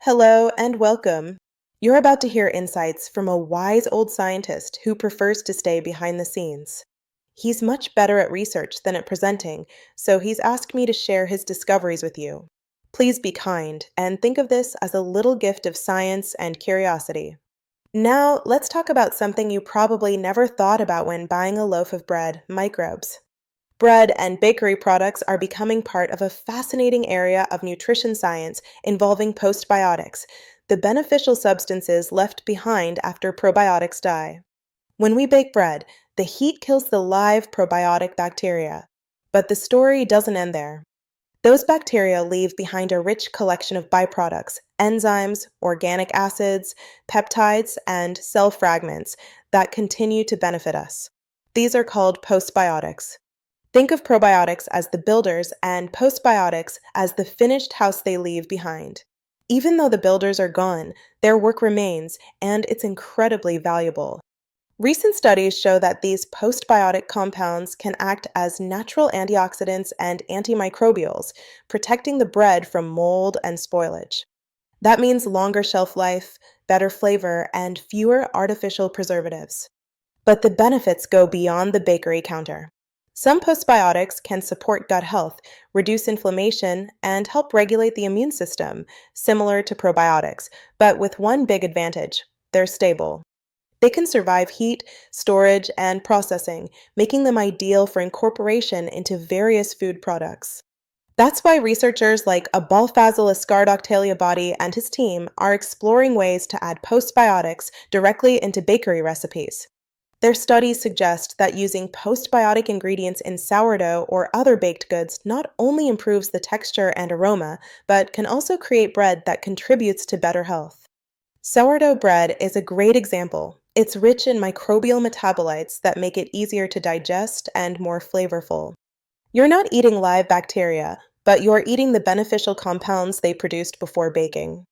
Hello and welcome. You're about to hear insights from a wise old scientist who prefers to stay behind the scenes. He's much better at research than at presenting, so he's asked me to share his discoveries with you. Please be kind and think of this as a little gift of science and curiosity. Now, let's talk about something you probably never thought about when buying a loaf of bread: microbes. Bread and bakery products are becoming part of a fascinating area of nutrition science involving postbiotics, the beneficial substances left behind after probiotics die. When we bake bread, the heat kills the live probiotic bacteria. But the story doesn't end there. Those bacteria leave behind a rich collection of byproducts: enzymes, organic acids, peptides, and cell fragments that continue to benefit us. These are called postbiotics. Think of probiotics as the builders and postbiotics as the finished house they leave behind. Even though the builders are gone, their work remains, and it's incredibly valuable. Recent studies show that these postbiotic compounds can act as natural antioxidants and antimicrobials, protecting the bread from mold and spoilage. That means longer shelf life, better flavor, and fewer artificial preservatives. But the benefits go beyond the bakery counter. Some postbiotics can support gut health, reduce inflammation, and help regulate the immune system, similar to probiotics, but with one big advantage: they're stable. They can survive heat, storage, and processing, making them ideal for incorporation into various food products. That's why researchers like Abolfazil Ascardoctalia and his team are exploring ways to add postbiotics directly into bakery recipes. Their studies suggest that using postbiotic ingredients in sourdough or other baked goods not only improves the texture and aroma, but can also create bread that contributes to better health. Sourdough bread is a great example. It's rich in microbial metabolites that make it easier to digest and more flavorful. You're not eating live bacteria, but you're eating the beneficial compounds they produced before baking.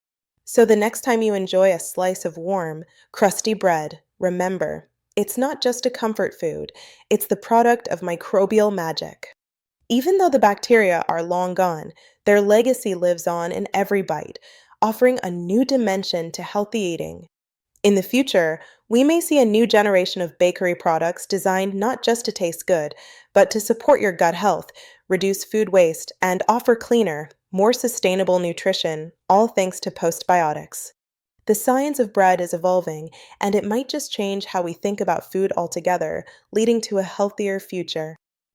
So the next time you enjoy a slice of warm, crusty bread, remember, it's not just a comfort food, it's the product of microbial magic. Even though the bacteria are long gone, their legacy lives on in every bite, offering a new dimension to healthy eating. In the future, we may see a new generation of bakery products designed not just to taste good, but to support your gut health, reduce food waste, and offer cleaner, more sustainable nutrition, all thanks to postbiotics. The science of bread is evolving, and it might just change how we think about food altogether, leading to a healthier future.